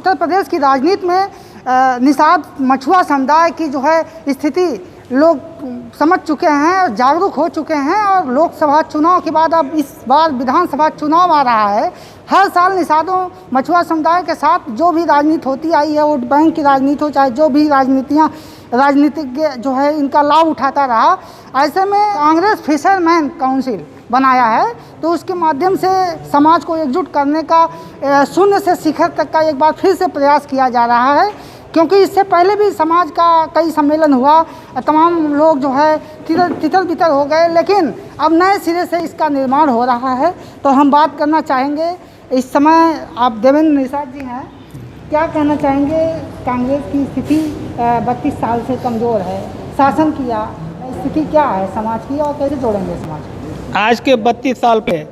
उत्तर प्रदेश की राजनीति में निषाद मछुआ समुदाय की जो है स्थिति लोग समझ चुके हैं, जागरूक हो चुके हैं। और लोकसभा चुनाव के बाद अब इस बार विधानसभा चुनाव आ रहा है। हर साल निषादों मछुआ समुदाय के साथ जो भी राजनीति होती आई है, वोट बैंक की राजनीति हो, चाहे जो भी राजनीतिज्ञ जो है इनका लाभ उठाता रहा। ऐसे में कांग्रेस फिशरमैन काउंसिल बनाया है, तो उसके माध्यम से समाज को एकजुट करने का शून्य से शिखर तक का एक बार फिर से प्रयास किया जा रहा है। क्योंकि इससे पहले भी समाज का कई सम्मेलन हुआ, तमाम लोग जो है तितर बितर हो गए, लेकिन अब नए सिरे से इसका निर्माण हो रहा है। तो हम बात करना चाहेंगे, इस समय आप देवेंद्र निषाद जी हैं, क्या कहना चाहेंगे? कांग्रेस की स्थिति 32 साल से कमज़ोर है, शासन किया, स्थिति क्या है समाज की और कैसे जोड़ेंगे समाज को? आज के 32 साल पे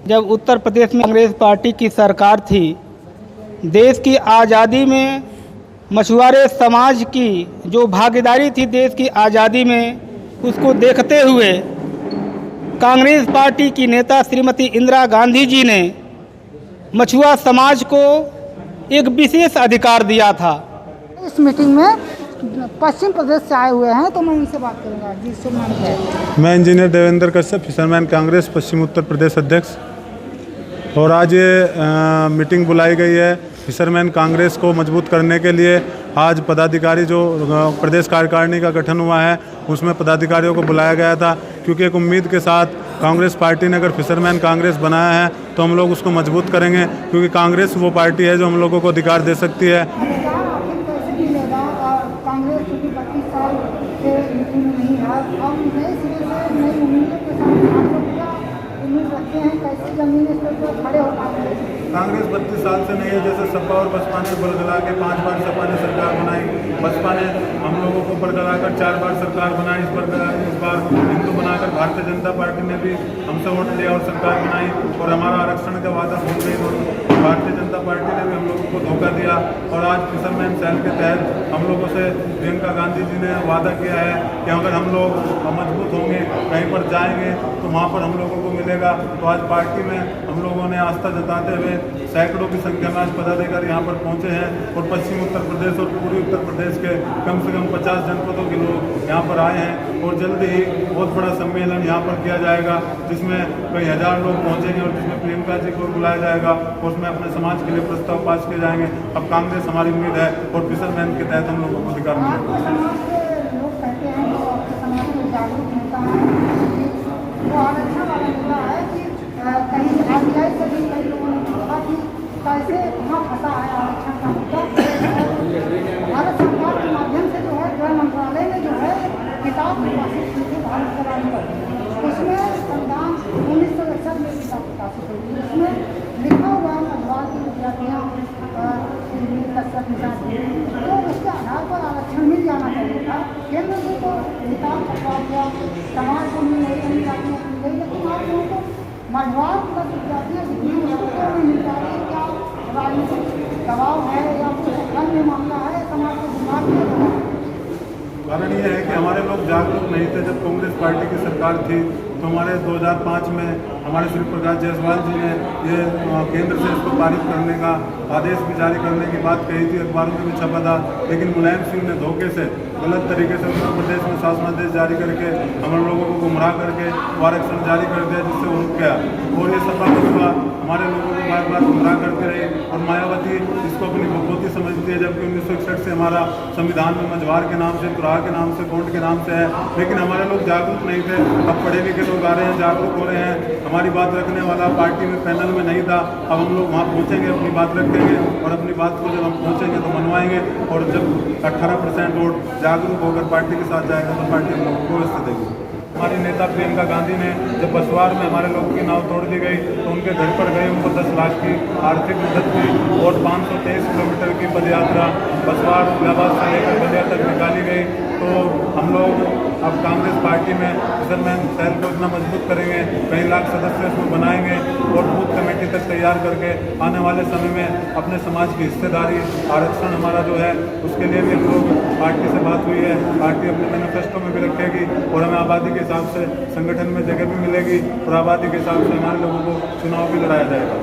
जब उत्तर प्रदेश में कांग्रेस पार्टी की सरकार थी, देश की आज़ादी में मछुआरे समाज की जो भागीदारी थी देश की आज़ादी में, उसको देखते हुए कांग्रेस पार्टी की नेता श्रीमती इंदिरा गांधी जी ने मछुआ समाज को एक विशेष अधिकार दिया था। इस मीटिंग में पश्चिम प्रदेश से आए हुए हैं, तो मैं इनसे बात करूँगा। जी, शुभ नाम क्या है? मैं इंजीनियर देवेंद्र कश्यप, फिशरमैन कांग्रेस पश्चिम उत्तर प्रदेश अध्यक्ष। और आज ये मीटिंग बुलाई गई है फिशरमैन कांग्रेस को मजबूत करने के लिए। आज पदाधिकारी जो प्रदेश कार्यकारिणी का गठन हुआ है, उसमें पदाधिकारियों को बुलाया गया था, क्योंकि एक उम्मीद के साथ कांग्रेस पार्टी ने अगर फिशरमैन कांग्रेस बनाया है तो हम लोग उसको मजबूत करेंगे, क्योंकि कांग्रेस वो पार्टी है जो हम लोगों को अधिकार दे सकती है। कांग्रेस 32 साल से नहीं है। जैसे सपा और बसपा ने बरगला के 5 बार सपा ने सरकार बनाई, बसपा ने हम लोगों को बरगला कर 4 बार सरकार बनाई, इस बार हिंदू बनाकर भारतीय जनता पार्टी ने भी हमसे वोट लिया और सरकार बनाई। और हमारा आरक्षण का वादा सुन गई, भारतीय जनता पार्टी ने भी हम लोगों को धोखा दिया। और आज फिशरमैन सेल के तहत हम लोगों से प्रियंका गांधी जी ने वादा किया है कि अगर हम लोग मजबूत होंगे, कहीं पर जाएंगे तो वहाँ पर हम लोगों को मिलेगा। तो आज पार्टी में हम लोगों ने आस्था जताते हुए सैकड़ों की संख्या में आज पदाधिकारी यहाँ पर पहुँचे हैं। और पश्चिम उत्तर प्रदेश और पूर्वी उत्तर प्रदेश के कम से कम 50 जनपदों के लोग यहाँ पर आए हैं। और जल्दी ही बहुत बड़ा सम्मेलन यहाँ पर किया जाएगा, जिसमें कई हज़ार लोग पहुँचेंगे और जिसमें प्रियंका जी को बुलाया जाएगा और उसमें अपने समाज के लिए प्रस्ताव पास किए जाएंगे। अब कांग्रेस हमारी उम्मीद है और फिशरमैन के तहत हम लोगों को अधिकार मिलेगा। कैसे वहाँ फंसा है आरक्षण का मुद्दा। भारत सरकार के माध्यम से जो है गृह मंत्रालय ने जो है किताब प्रकाशित की थी भारत के राज्य पर, उसमें संविधान 1961 में किताब प्रकाशित हुई थी। उसमें लिखा हुआ है मछुआर की विद्यार्थियाँ तो उसके आधार पर आरक्षण मिल जाना चाहिए था। केंद्र से तो किताब छपवा दिया, समाज को मिल नहीं जातियाँ मिल गई, लेकिन आप लोगों को मछुआर प्लस विद्यार्थियाँ जितनी मुश्किलों में मिल जा रही है, क्या राजनीतिक दबाव है या कुछ अन्य मामला है, समाज को दिमाग में लगा? कारण ये है कि हमारे लोग जागरूक नहीं थे। जब कांग्रेस पार्टी की सरकार थी तो हमारे 2005 में हमारे श्री प्रकाश जायसवाल जी ने ये केंद्र से इसको पारित करने का आदेश भी जारी करने की बात कही थी, अखबारों में भी छपा था। लेकिन मुलायम सिंह ने धोखे से गलत तरीके से उत्तर प्रदेश में शासनादेश जारी करके हम लोगों को गुमराह करके आरक्षण जारी कर दिया, जिससे वो रुक गया। और ये सपा बसपा हमारे लोगों को बार बार गुमराह करते रहे और मायावती इसको अपनी भगवती समझती है, जबकि 1961 से हमारा संविधान में मझवार के नाम से, तुराह के नाम से, गोंड के नाम से है। लेकिन हमारे लोग जागरूक नहीं थे। अब पढ़े लिखे लोग आ रहे हैं, जागरूक हो रहे हैं। हमारी बात रखने वाला पार्टी में पैनल में नहीं था। अब हम लोग वहाँ पहुँचेंगे, अपनी बात रखेंगे और अपनी बात को जब हम पहुँचेंगे तो मनवाएंगे। और जब 18% वोट जागरूक होकर पार्टी के साथ जाएगा तो पार्टी हम लोगों को व्यवस्था देगी। हमारी नेता प्रियंका गांधी ने जब बसवार में हमारे लोगों की नाव तोड़ दी गई तो उनके घर पर गए, उनको 10 लाख की आर्थिक मदद की और 523 किलोमीटर की पदयात्रा बसवार इलाहाबाद से लेकर बलिया तक निकाली गई। तो हम लोग अब कांग्रेस पार्टी में फिशरमैन सेल को इतना मजबूत करेंगे, कई लाख सदस्य उसमें बनाएंगे और बूथ कमेटी तक तैयार करके आने वाले समय में अपने समाज की हिस्सेदारी, आरक्षण हमारा जो है उसके लिए भी हम लोग पार्टी से बात हुई है। पार्टी अपने मैनिफेस्टो में भी रखेगी और हमें आबादी के हिसाब से संगठन में जगह भी मिलेगी और आबादी के हिसाब से हमारे लोगों को चुनाव भी लड़ाया जाएगा।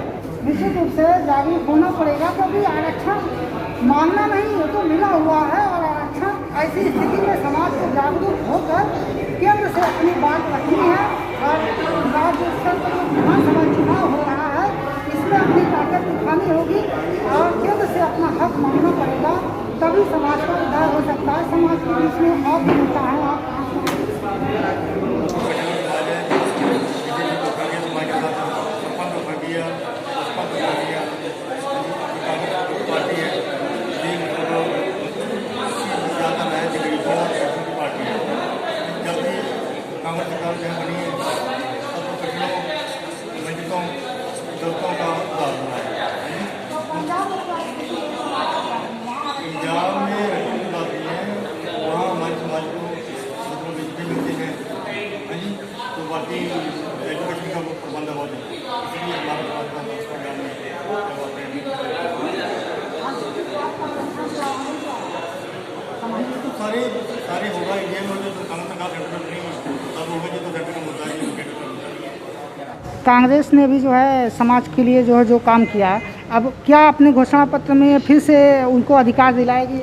निश्चित रूप से जागरूक होना पड़ेगा, क्योंकि आरक्षण मांगना नहीं, ये तो मिला हुआ है। और आरक्षण ऐसी स्थिति में समाज को जागरूक होकर केंद्र से अपनी बात रखनी है और राज्य स्तर पर जो विधानसभा चुनाव हो रहा है इसमें अपनी ताकत दिखानी होगी और केंद्र से अपना हक मांगना पड़ेगा, तभी समाज का उद्धार हो सकता है। समाज के बीच में और मिलता है आप सारे होगा ये मुझे तो कम तक नहीं तब होगा जो तो का मुद्दा है। कांग्रेस ने भी जो है समाज के लिए जो काम किया, अब क्या अपने घोषणा पत्र में फिर से उनको अधिकार दिलाएगी?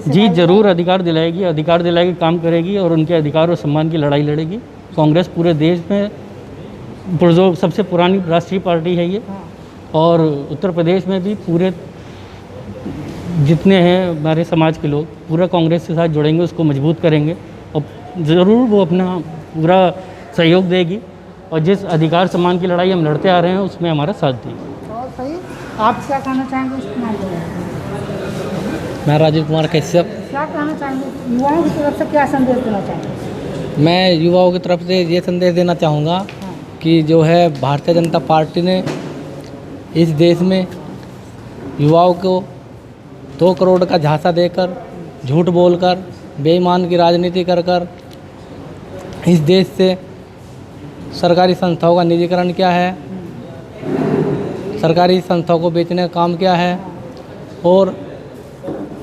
जी जरूर अधिकार दिलाएगी, अधिकार दिलाएगी, काम करेगी और उनके अधिकार और सम्मान की लड़ाई लड़ेगी। कांग्रेस पूरे देश में जो सबसे पुरानी राष्ट्रीय पार्टी है ये, और उत्तर प्रदेश में भी पूरे जितने हैं हमारे समाज के लोग पूरा कांग्रेस के साथ जुड़ेंगे, उसको मजबूत करेंगे और ज़रूर वो अपना पूरा सहयोग देगी और जिस अधिकार सम्मान की लड़ाई हम लड़ते आ रहे हैं उसमें हमारा साथ देगी। और सही, आप क्या कहना चाहेंगे इस चुनाव को? मैं राजीव कुमार कश्यप। क्या कहना चाहेंगे, युवाओं की तरफ से क्या संदेश देना चाहेंगे? मैं युवाओं की तरफ से ये संदेश देना चाहूँगा कि जो है भारतीय जनता पार्टी ने इस देश में युवाओं को 2 करोड़ का झांसा देकर, झूठ बोलकर, बेईमान की राजनीति कर इस देश से सरकारी संस्थाओं का निजीकरण किया है, सरकारी संस्थाओं को बेचने का काम किया है और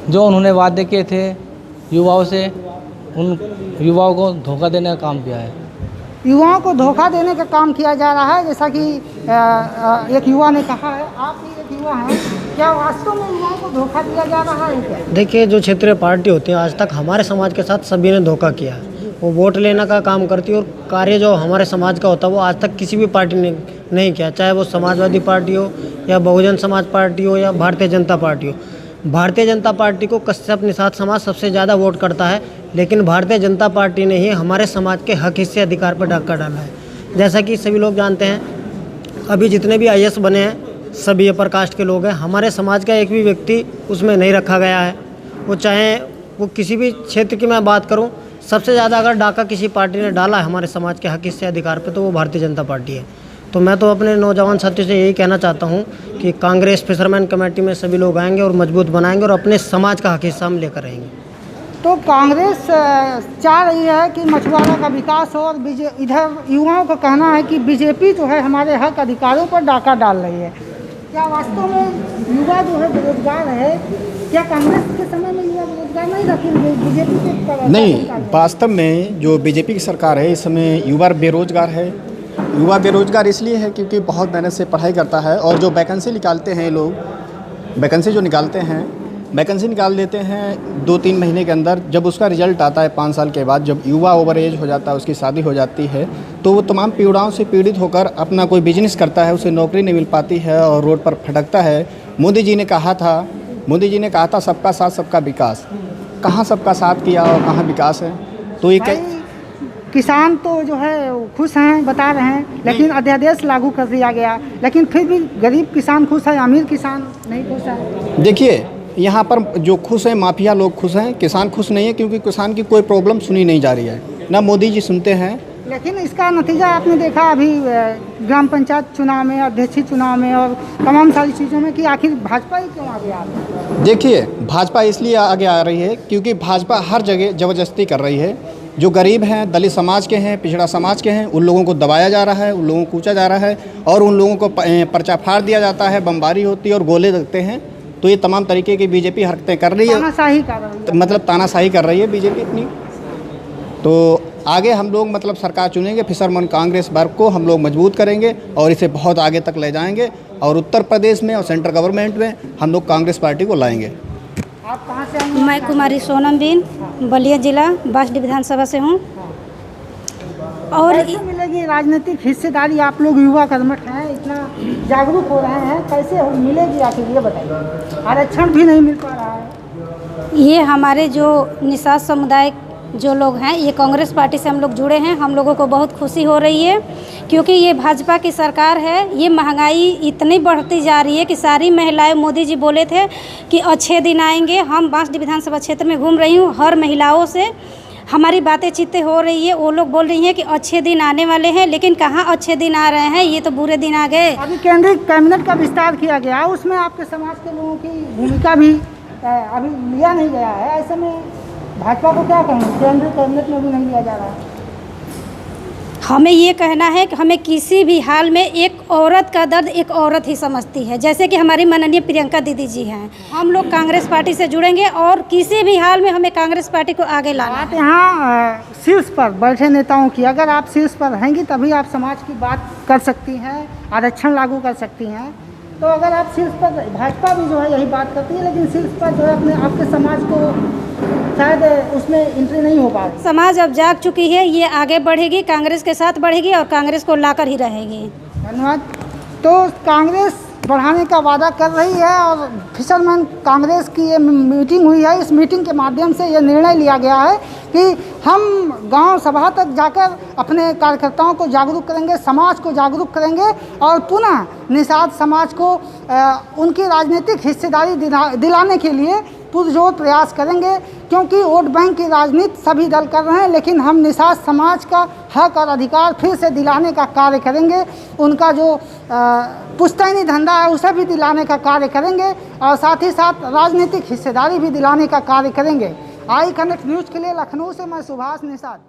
जो उन्होंने वादे किए थे युवाओं से, उन युवाओं को धोखा देने का काम किया है। युवाओं को धोखा देने का काम किया जा रहा है, जैसा कि एक युवा ने कहा है। आप भी एक युवा हैं, क्या वास्तव में युवाओं को धोखा दिया जा रहा है क्या? देखिए, जो क्षेत्रीय पार्टी होती है आज तक हमारे समाज के साथ सभी ने धोखा किया है। वो वोट लेने का काम करती है और कार्य जो हमारे समाज का होता है वो आज तक किसी भी पार्टी ने नहीं किया, चाहे वो समाजवादी पार्टी हो या बहुजन समाज पार्टी हो या भारतीय जनता पार्टी हो। भारतीय जनता पार्टी को कश्यप निषाद समाज सबसे ज़्यादा वोट करता है, लेकिन भारतीय जनता पार्टी ने ही हमारे समाज के हक हिस्से अधिकार पर डाका डाला है। जैसा कि सभी लोग जानते हैं, अभी जितने भी IAS बने हैं सभी अपर कास्ट के लोग हैं। हमारे समाज का एक भी व्यक्ति उसमें नहीं रखा गया है। वो चाहे वो किसी भी क्षेत्र की मैं बात करूं, सबसे ज़्यादा अगर डाका किसी पार्टी ने डाला है हमारे समाज के हक हिस्से अधिकार पे तो वो भारतीय जनता पार्टी है। तो मैं तो अपने नौजवान साथियों से यही कहना चाहता हूँ कि कांग्रेस फिशरमैन कमेटी में सभी लोग आएंगे और मजबूत बनाएंगे और अपने समाज का हक हिस्सा हम लेकर रहेंगे। तो कांग्रेस चाह रही है कि मछुआरों का विकास हो और इधर युवाओं का कहना है कि बीजेपी जो है हमारे हक अधिकारों पर डाका डाल रही है। क्या वास्तव में युवा जो है बेरोजगार है? क्या कांग्रेस के समय में युवा बेरोजगार नहीं था, बीजेपी के? नहीं, वास्तव में जो बीजेपी की सरकार है इस समय युवा बेरोजगार है। युवा बेरोजगार इसलिए है क्योंकि बहुत मेहनत से पढ़ाई करता है और जो वैकेंसी निकालते हैं लोग, वैकेंसी जो निकालते हैं, वैकेंसी निकाल देते हैं 2-3 महीने के अंदर। जब उसका रिजल्ट आता है 5 साल के बाद, जब युवा ओवर एज हो जाता है, उसकी शादी हो जाती है, तो वो तमाम पीड़ाओं से पीड़ित होकर अपना कोई बिजनेस करता है, उसे नौकरी नहीं मिल पाती है और रोड पर भटकता है। मोदी जी ने कहा था सबका साथ सबका विकास। कहाँ सबका साथ किया और कहाँ विकास है? तो ये किसान तो जो है खुश हैं, बता रहे हैं, लेकिन अध्यादेश लागू कर दिया गया, लेकिन फिर भी गरीब किसान खुश है, अमीर किसान नहीं खुश है। देखिए, यहाँ पर जो खुश हैं माफिया लोग खुश हैं, किसान खुश नहीं है क्योंकि किसान की कोई प्रॉब्लम सुनी नहीं जा रही है, ना मोदी जी सुनते हैं। लेकिन इसका नतीजा आपने देखा अभी ग्राम पंचायत चुनाव में, अध्यक्षीय चुनाव में और तमाम सारी चीज़ों में कि आखिर भाजपा ही क्यों आगे आ रही है? देखिए, भाजपा इसलिए आगे आ रही है क्योंकि भाजपा हर जगह ज़बरदस्ती कर रही है। जो गरीब हैं, दलित समाज के हैं, पिछड़ा समाज के हैं, उन लोगों को दबाया जा रहा है, उन लोगों को कूचा जा रहा है और उन लोगों को पर्चा फाड़ दिया जाता है, बमबारी होती है और गोले लगते हैं। तो ये तमाम तरीके की बीजेपी हरकतें कर रही है, तानाशाही कर रही है, मतलब तानाशाही कर रही है बीजेपी अपनी। तो आगे हम लोग मतलब सरकार चुनेंगे, फिशरमैन कांग्रेस वर्ग को हम लोग मजबूत करेंगे और इसे बहुत आगे तक ले जाएंगे और उत्तर प्रदेश में और सेंट्रल गवर्नमेंट में हम लोग कांग्रेस पार्टी को लाएंगे। आप कहाँ से आई? मैं कुमारी सोनम बिन बलिया जिला बासडी विधानसभा से हूँ। और कैसे मिलेगी राजनीतिक हिस्सेदारी? आप लोग युवा कर्मठ हैं, इतना जागरूक हो रहे हैं, कैसे मिलेगी आखिर ये बताइए। आरक्षण भी नहीं मिल पा रहा है। ये हमारे जो निषाद समुदाय जो लोग हैं, ये कांग्रेस पार्टी से हम लोग जुड़े हैं। हम लोगों को बहुत खुशी हो रही है क्योंकि ये भाजपा की सरकार है। ये महंगाई इतनी बढ़ती जा रही है कि सारी महिलाएं, मोदी जी बोले थे कि अच्छे दिन आएंगे। हम बासडी विधानसभा क्षेत्र में घूम रही हूँ, हर महिलाओं से हमारी बातें चित्ते हो रही है। वो लोग बोल रही हैं कि अच्छे दिन आने वाले हैं, लेकिन कहाँ अच्छे दिन आ रहे हैं, ये तो बुरे दिन आ गए। अभी केंद्रीय कैबिनेट का विस्तार किया गया, उसमें आपके समाज के लोगों की भूमिका भी अभी लिया नहीं गया है। ऐसे में भाजपा को क्या कहेंगे? केंद्रीय कैबिनेट में भी नहीं लिया जा रहा है। हमें ये कहना है कि हमें किसी भी हाल में एक औरत का दर्द एक औरत ही समझती है, जैसे कि हमारी माननीय प्रियंका दीदी जी हैं। हम लोग कांग्रेस पार्टी से जुड़ेंगे और किसी भी हाल में हमें कांग्रेस पार्टी को आगे लाना है। आप यहाँ शीर्ष पर बैठे नेताओं की, अगर आप शीर्ष पर रहेंगी तभी आप समाज की बात कर सकती हैं, आरक्षण लागू कर सकती हैं। तो अगर आप शीर्ष पर, भाजपा भी जो है यही बात करती है, लेकिन शीर्ष पर जो है अपने आपके समाज को शायद उसमें एंट्री नहीं हो पा रही। समाज अब जाग चुकी है, ये आगे बढ़ेगी, कांग्रेस के साथ बढ़ेगी और कांग्रेस को लाकर ही रहेगी। धन्यवाद। तो कांग्रेस बढ़ाने का वादा कर रही है और फिशरमैन कांग्रेस की ये मीटिंग हुई है। इस मीटिंग के माध्यम से ये निर्णय लिया गया है कि हम गांव सभा तक जाकर अपने कार्यकर्ताओं को जागरूक करेंगे, समाज को जागरूक करेंगे और पुनः निषाद समाज को उनकी राजनीतिक हिस्सेदारी दिलाने के लिए पुरजोर प्रयास करेंगे। क्योंकि वोट बैंक की राजनीति सभी दल कर रहे हैं, लेकिन हम निषाद समाज का हक और अधिकार फिर से दिलाने का कार्य करेंगे। उनका जो पुश्तैनी धंधा है उसे भी दिलाने का कार्य करेंगे और साथ ही साथ राजनीतिक हिस्सेदारी भी दिलाने का कार्य करेंगे। आई कनेक्ट न्यूज़ के लिए लखनऊ से मैं सुभाष निषाद।